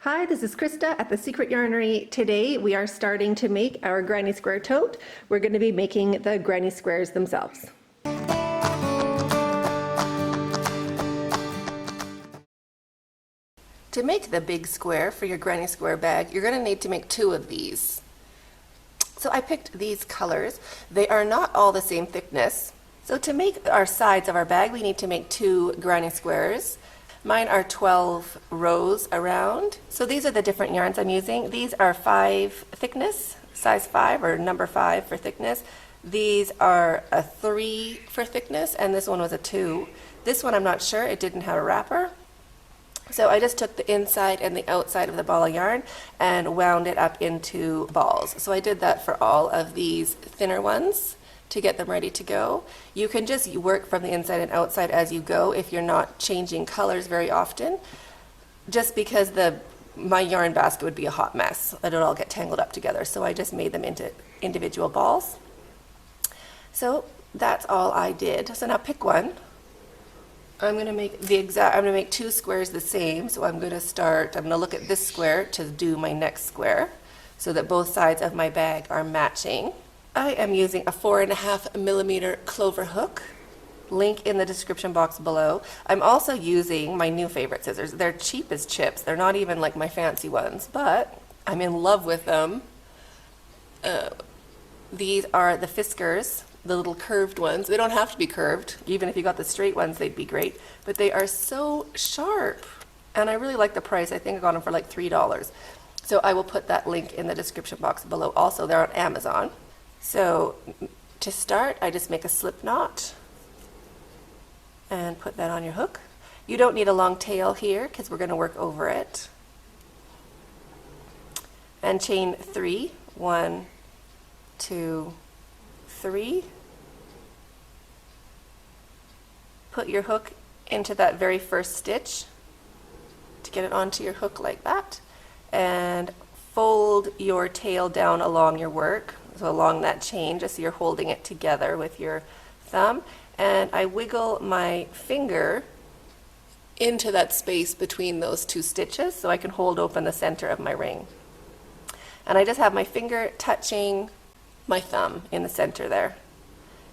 Hi, this is Krista at the Secret Yarnery. Today we are starting to make our granny square tote. We're going to be making the granny squares themselves. To make the big square for your granny square bag, you're going to need to make two of these. So I picked these colors. They are not all the same thickness. So to make our sides of our bag, we need to make two granny squares. Mine are 12 rows around. So these are the different yarns I'm using. These are 5 thickness, size 5 or number 5 for thickness. These are a 3 for thickness, and this one was a 2. This one I'm not sure, it didn't have a wrapper. So I just took the inside and the outside of the ball of yarn and wound it up into balls. So I did that for all of these thinner ones to get them ready to go. You can just work from the inside and outside as you go if you're not changing colors very often, just because my yarn basket would be a hot mess. It would all get tangled up together. So I just made them into individual balls. So that's all I did. So now pick one. I'm going to make 2 squares the same. So I'm going to look at this square to do my next square so that both sides of my bag are matching. I am using a 4.5mm clover hook. Link in the description box below. I'm also using my new favorite scissors. They're cheap as chips. They're not even like my fancy ones, but I'm in love with them. These are the Fiskars, the little curved ones. They don't have to be curved. Even if you got the straight ones, they'd be great. But they are so sharp. And I really like the price. I think I got them for like $3. So I will put that link in the description box below. Also, they're on Amazon. So to start, I just make a slip knot and put that on your hook. You don't need a long tail here because we're going to work over it. And chain 3. 1, 2, 3. Put your hook into that very first stitch to get it onto your hook like that, and fold your tail down along your work, so along that chain, just so you're holding it together with your thumb. And I wiggle my finger into that space between those 2 stitches so I can hold open the center of my ring. And I just have my finger touching my thumb in the center there.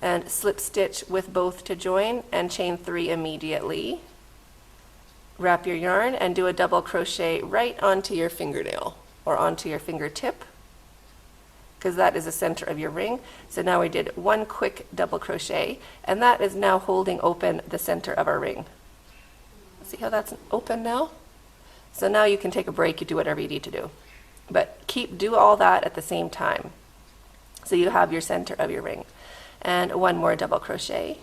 And slip stitch with both to join and chain 3 immediately. Wrap your yarn and do a double crochet right onto your fingernail or onto your fingertip, because that is the center of your ring. So now we did 1 quick double crochet, and that is now holding open the center of our ring. See how that's open now? So now you can take a break, you do whatever you need to do. But do all that at the same time. So you have your center of your ring. And 1 more double crochet.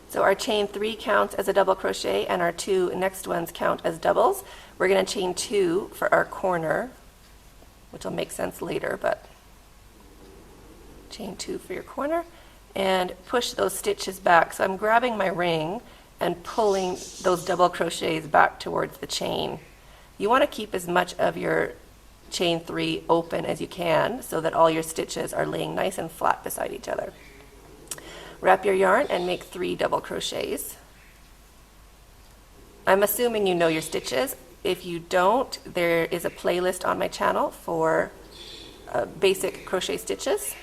So our chain 3 counts as a double crochet, and our 2 next ones count as doubles. We're going to chain 2 for our corner, which will make sense later, but chain 2 for your corner, and push those stitches back. So I'm grabbing my ring and pulling those double crochets back towards the chain. You want to keep as much of your chain 3 open as you can so that all your stitches are laying nice and flat beside each other. Wrap your yarn and make 3 double crochets. I'm assuming you know your stitches. If you don't, there is a playlist on my channel for basic crochet stitches.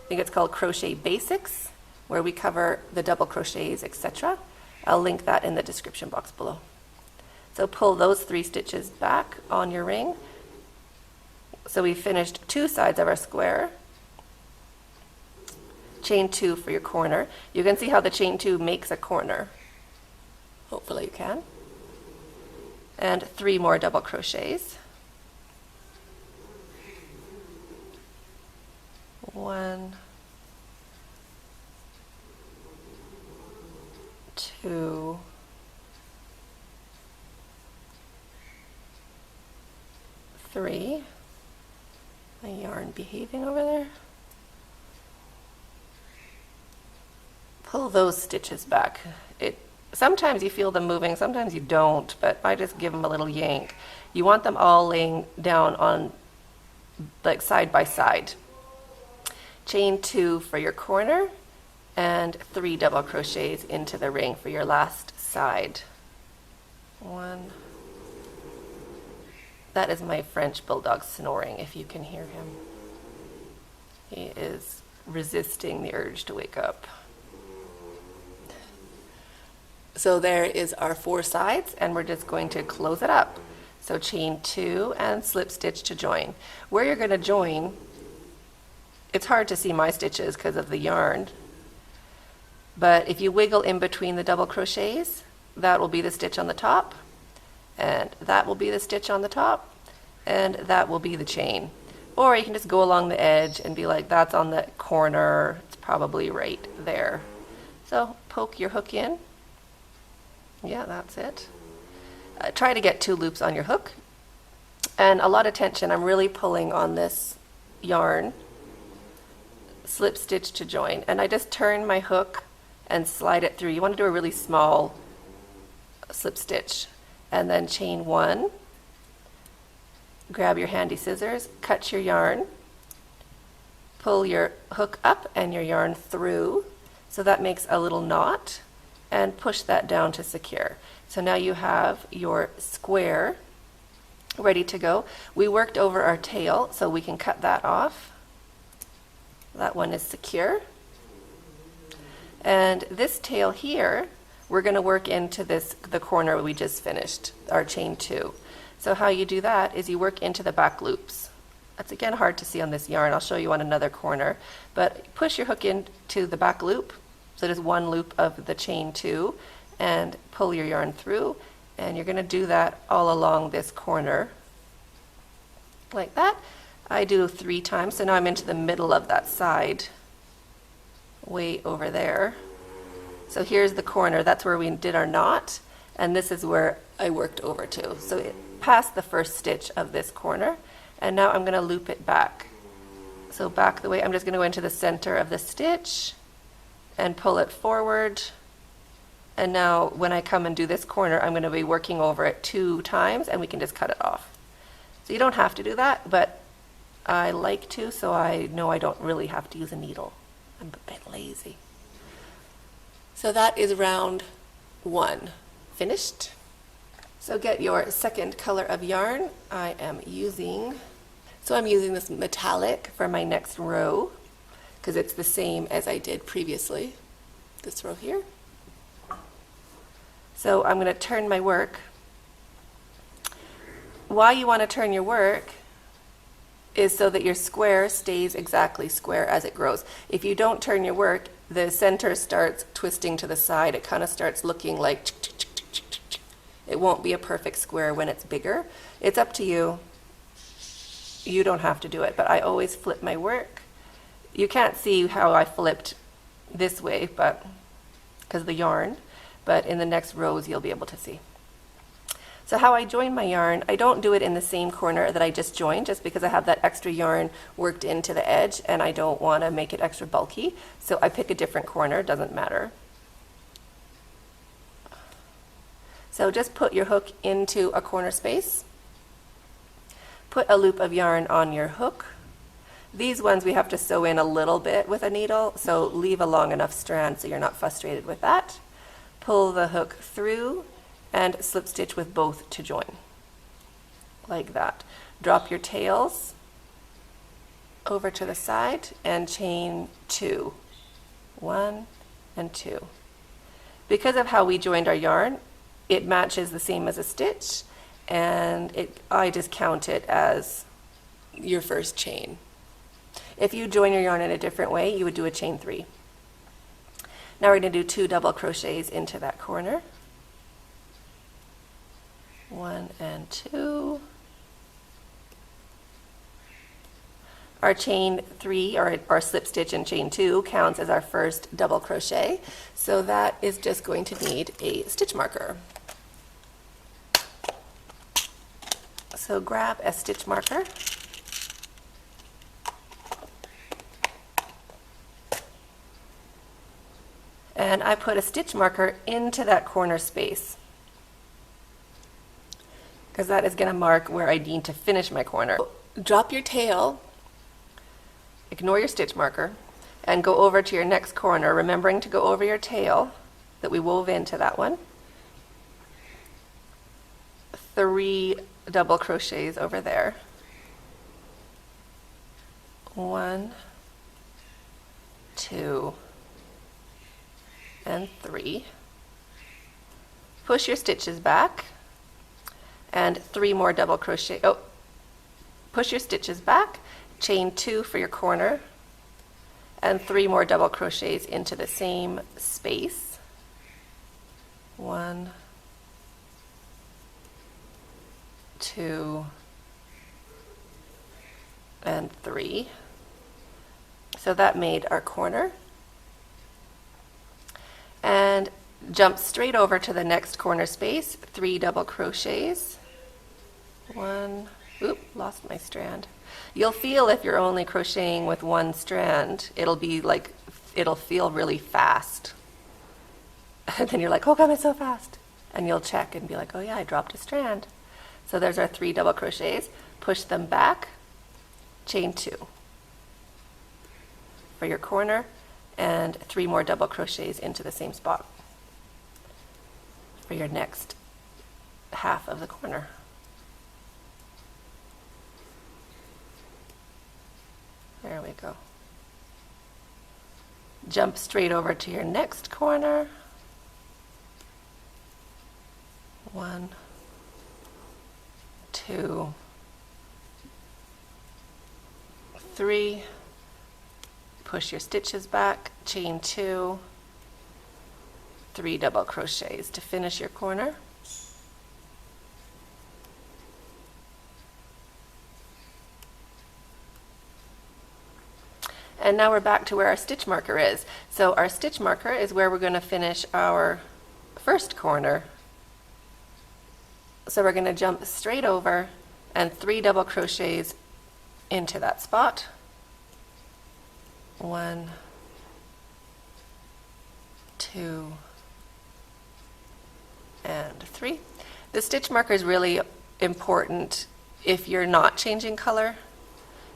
I think it's called Crochet Basics, where we cover the double crochets, etc. I'll link that in the description box below. So pull those 3 stitches back on your ring. So we finished 2 sides of our square. Chain 2 for your corner. You can see how the chain 2 makes a corner. Hopefully you can. And 3 more double crochets. 1, 2, 3. My yarn behaving over there. Pull those stitches back. Sometimes you feel them moving, sometimes you don't, but I just give them a little yank. You want them all laying down on like side by side. Chain 2 for your corner and 3 double crochets into the ring for your last side. 1. That is my French bulldog snoring, if you can hear him. He is resisting the urge to wake up. So there is our 4 sides, and we're just going to close it up. So chain 2 and slip stitch to join. Where you're going to join, it's hard to see my stitches because of the yarn, but if you wiggle in between the double crochets, that will be the stitch on the top, and that will be the stitch on the top, and that will be the chain. Or you can just go along the edge and be like, that's on the corner, it's probably right there. So poke your hook in. Yeah, that's it. Try to get 2 loops on your hook, and a lot of tension. I'm really pulling on this yarn. Slip stitch to join, and I just turn my hook and slide it through. You want to do a really small slip stitch, and then chain 1, grab your handy scissors, cut your yarn, pull your hook up and your yarn through, so that makes a little knot, and push that down to secure. So now you have your square ready to go. We worked over our tail, so we can cut that off. That one is secure. And this tail here, we're going to work into the corner we just finished, our chain 2. So how you do that is you work into the back loops. That's again hard to see on this yarn. I'll show you on another corner. But push your hook into the back loop. So there's 1 loop of the chain 2, and pull your yarn through. And you're going to do that all along this corner, like that. I do 3 times, so now I'm into the middle of that side, way over there. So here's the corner, that's where we did our knot, and this is where I worked over to. So it passed the first stitch of this corner, and now I'm going to loop it back. So back the way, I'm just going to go into the center of the stitch and pull it forward. And now when I come and do this corner, I'm going to be working over it 2 times, and we can just cut it off. So you don't have to do that, but I like to, so I know I don't really have to use a needle. I'm a bit lazy. So that is round 1 finished. So get your second color of yarn. I'm using this metallic for my next row, because it's the same as I did previously, this row here. So I'm going to turn my work. Why you want to turn your work is so that your square stays exactly square as it grows. If you don't turn your work, the center starts twisting to the side. It kind of starts looking like it won't be a perfect square when it's bigger. It's up to you. You don't have to do it, but I always flip my work. You can't see how I flipped this way, but because of the yarn, but in the next rows you'll be able to see. So how I join my yarn, I don't do it in the same corner that I just joined, just because I have that extra yarn worked into the edge and I don't want to make it extra bulky. So I pick a different corner, doesn't matter. So just put your hook into a corner space. Put a loop of yarn on your hook. These ones we have to sew in a little bit with a needle, so leave a long enough strand so you're not frustrated with that. Pull the hook through and slip stitch with both to join, like that. Drop your tails over to the side and chain 2. 1 and 2. Because of how we joined our yarn, it matches the same as a stitch, and I just count it as your first chain. If you join your yarn in a different way, you would do a chain 3. Now we're going to do 2 double crochets into that corner. 1 and 2. Our chain 3, or our slip stitch in chain 2, counts as our first double crochet. So that is just going to need a stitch marker. So grab a stitch marker. And I put a stitch marker into that corner space, because that is going to mark where I need to finish my corner. Drop your tail, ignore your stitch marker, and go over to your next corner, remembering to go over your tail that we wove into that one. 3 double crochets over there. 1, 2, and 3. Push your stitches back, and 3 more double crochet. Oh, push your stitches back, chain 2 for your corner, and 3 more double crochets into the same space. 1, 2, and 3. So that made our corner. And jump straight over to the next corner space, 3 double crochets. 1, oop, lost my strand. You'll feel if you're only crocheting with 1 strand, it'll feel really fast. And then you're like, oh God, it's so fast. And you'll check and be like, oh yeah, I dropped a strand. So there's our 3 double crochets. Push them back, chain 2 for your corner, and 3 more double crochets into the same spot for your next half of the corner. There we go. Jump straight over to your next corner. 1, 2, 3. Push your stitches back, chain 2, 3 double crochets to finish your corner. And now we're back to where our stitch marker is. So our stitch marker is where we're going to finish our first corner. So we're going to jump straight over and 3 double crochets into that spot. 1, 2, and 3. The stitch marker is really important if you're not changing color.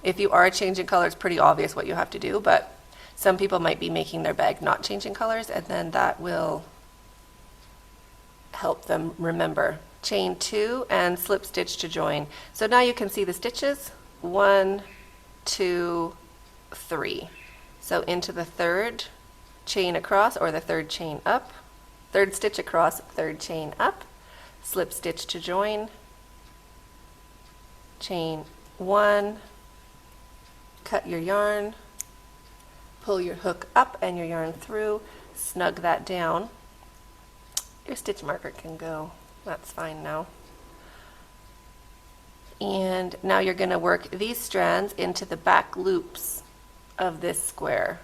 If you are changing color, it's pretty obvious what you have to do, but some people might be making their bag not changing colors, and then that will help them remember. Chain 2 and slip stitch to join. So now you can see the stitches. 1, 2, 3. So into the 3rd chain across, or the 3rd chain up, 3rd stitch across, 3rd chain up, slip stitch to join, chain 1, cut your yarn, pull your hook up and your yarn through, snug that down. Your stitch marker can go. That's fine now. And now you're going to work these strands into the back loops of this square.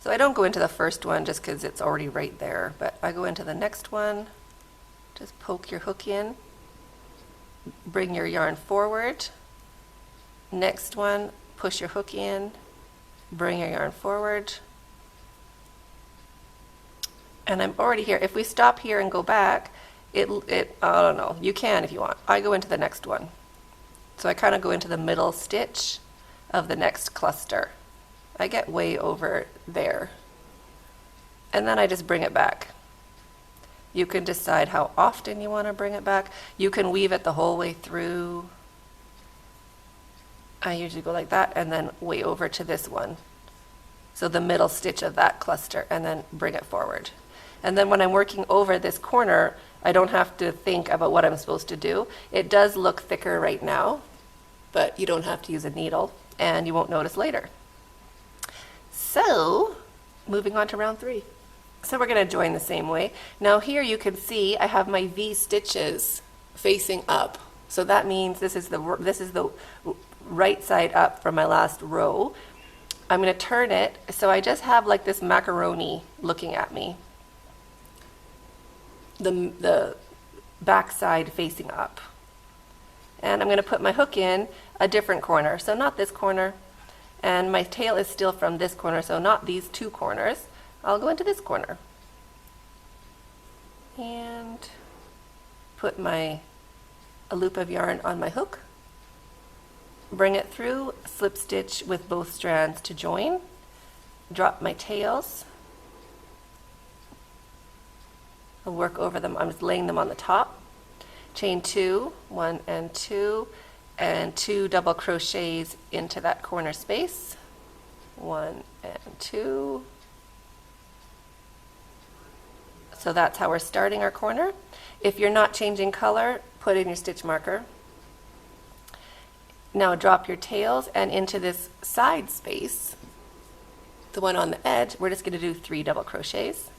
So I don't go into the first one just because it's already right there, but I go into the next one. Just poke your hook in, bring your yarn forward. Next one, push your hook in, bring your yarn forward. And I'm already here. If we stop here and go back, I don't know, you can if you want. I go into the next one. So I kind of go into the middle stitch of the next cluster. I get way over there. And then I just bring it back. You can decide how often you want to bring it back. You can weave it the whole way through. I usually go like that and then way over to this one. So the middle stitch of that cluster, and then bring it forward. And then when I'm working over this corner, I don't have to think about what I'm supposed to do. It does look thicker right now, but you don't have to use a needle, and you won't notice later. So, moving on to round 3. So we're going to join the same way. Now here you can see I have my V stitches facing up. So that means this is the right side up from my last row. I'm going to turn it so I just have like this macaroni looking at me. The back side facing up. And I'm going to put my hook in a different corner. So not this corner. And my tail is still from this corner, so not these 2 corners. I'll go into this corner. And put a loop of yarn on my hook. Bring it through, slip stitch with both strands to join. drop my tails. I'll work over them. I'm just laying them on the top. Chain 2, 1 and 2, and 2 double crochets into that corner space. 1 and 2. So that's how we're starting our corner. If you're not changing color, put in your stitch marker. Now drop your tails, and into this side space, the one on the edge, we're just going to do 3 double crochets.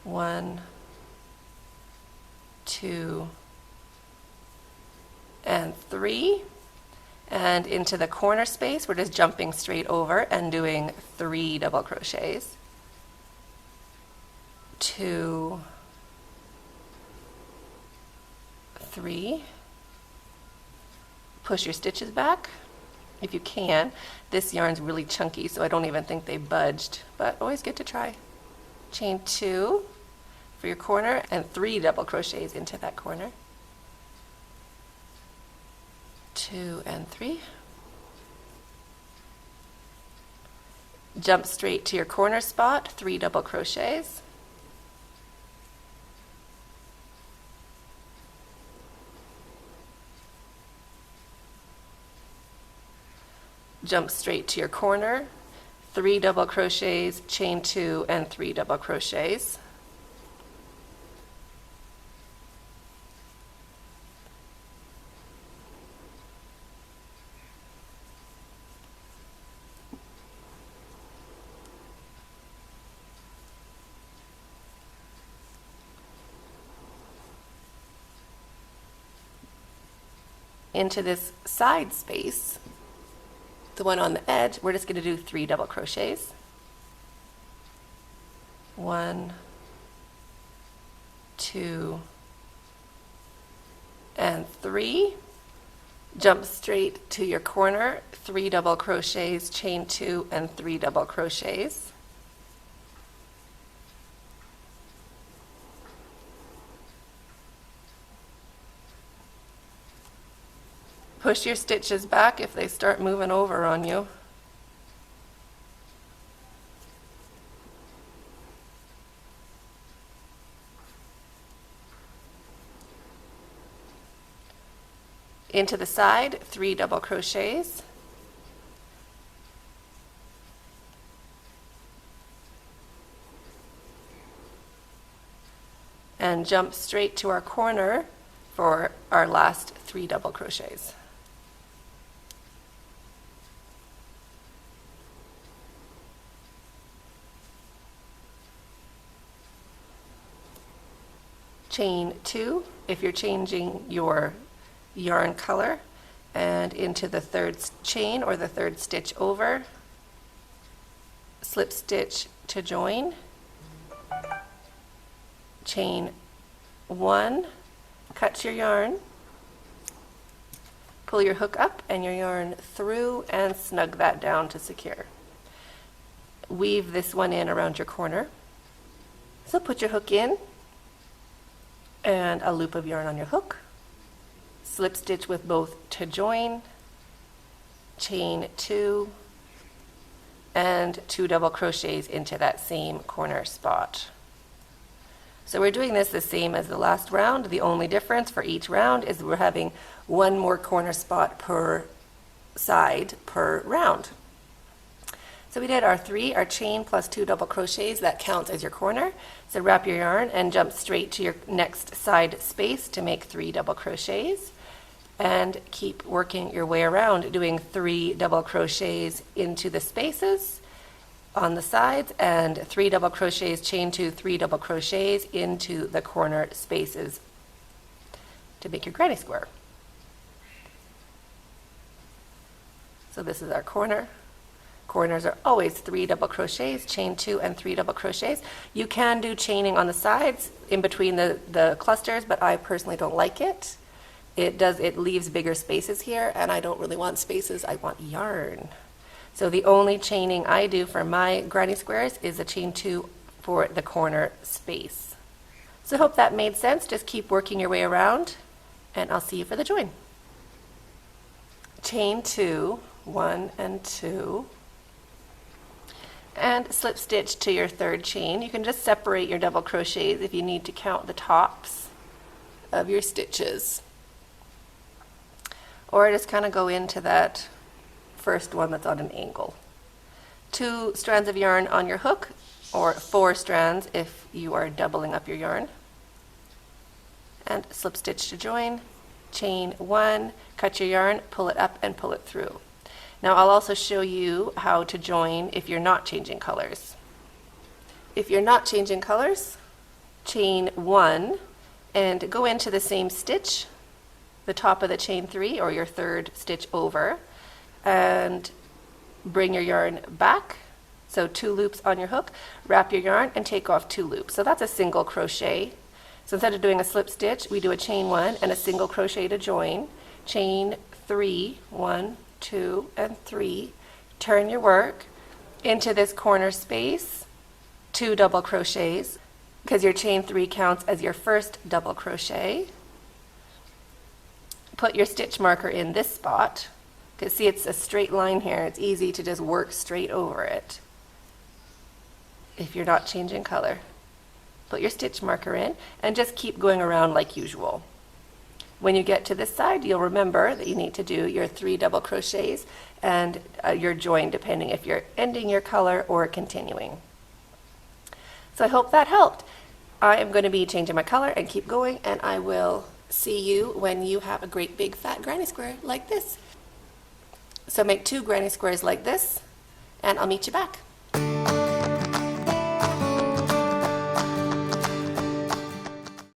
1, 2, and 3. And into the corner space, we're just jumping straight over and doing 3 double crochets. 2, 3. Push your stitches back if you can. This yarn's really chunky, so I don't even think they budged, but always good to try. Chain 2 for your corner and 3 double crochets into that corner. 2 and 3. Jump straight to your corner spot, 3 double crochets. Jump straight to your corner, 3 double crochets, chain 2 and 3 double crochets. Into this side space, the one on the edge, we're just going to do 3 double crochets. 1, 2, and 3. Jump straight to your corner, 3 double crochets, chain 2 and 3 double crochets. Push your stitches back if they start moving over on you. Into the side, 3 double crochets. And jump straight to our corner for our last 3 double crochets. Chain 2 if you're changing your yarn color, and into the 3rd chain or the 3rd stitch over, slip stitch to join, chain 1, cut your yarn, pull your hook up and your yarn through and snug that down to secure. Weave this one in around your corner. So put your hook in and a loop of yarn on your hook. Slip stitch with both to join, chain 2, and 2 double crochets into that same corner spot. So we're doing this the same as the last round. The only difference for each round is we're having 1 more corner spot per side per round. So we did our chain plus 2 double crochets, that counts as your corner. So wrap your yarn and jump straight to your next side space to make 3 double crochets. And keep working your way around, doing 3 double crochets into the spaces on the sides and 3 double crochets, chain 2, 3 double crochets into the corner spaces to make your granny square. So this is our corner. Corners are always 3 double crochets, chain 2 and 3 double crochets. You can do chaining on the sides in between the clusters, but I personally don't like it. It leaves bigger spaces here, and I don't really want spaces, I want yarn. So the only chaining I do for my granny squares is a chain 2 for the corner space. So I hope that made sense. Just keep working your way around, and I'll see you for the join. Chain 2, 1 and 2, and slip stitch to your third chain. You can just separate your double crochets if you need to count the tops of your stitches, or just kind of go into that first one that's on an angle. 2 strands of yarn on your hook, or 4 strands if you are doubling up your yarn, and slip stitch to join, chain 1, cut your yarn, pull it up and pull it through. Now I'll also show you how to join if you're not changing colors. If you're not changing colors, chain 1 and go into the same stitch, the top of the chain 3 or your third stitch over, and bring your yarn back. So 2 loops on your hook, wrap your yarn and take off 2 loops. So that's a single crochet. So instead of doing a slip stitch, we do a chain 1 and a single crochet to join, chain 3, 1, 2, and 3, turn your work into this corner space, 2 double crochets, because your chain 3 counts as your first double crochet. Put your stitch marker in this spot, because see, it's a straight line here. It's easy to just work straight over it if you're not changing color. Put your stitch marker in and just keep going around like usual. When you get to this side, you'll remember that you need to do your 3 double crochets and your join, depending if you're ending your color or continuing. So I hope that helped. I am going to be changing my color and keep going, and I will see you when you have a great big fat granny square like this. So make 2 granny squares like this, and I'll meet you back.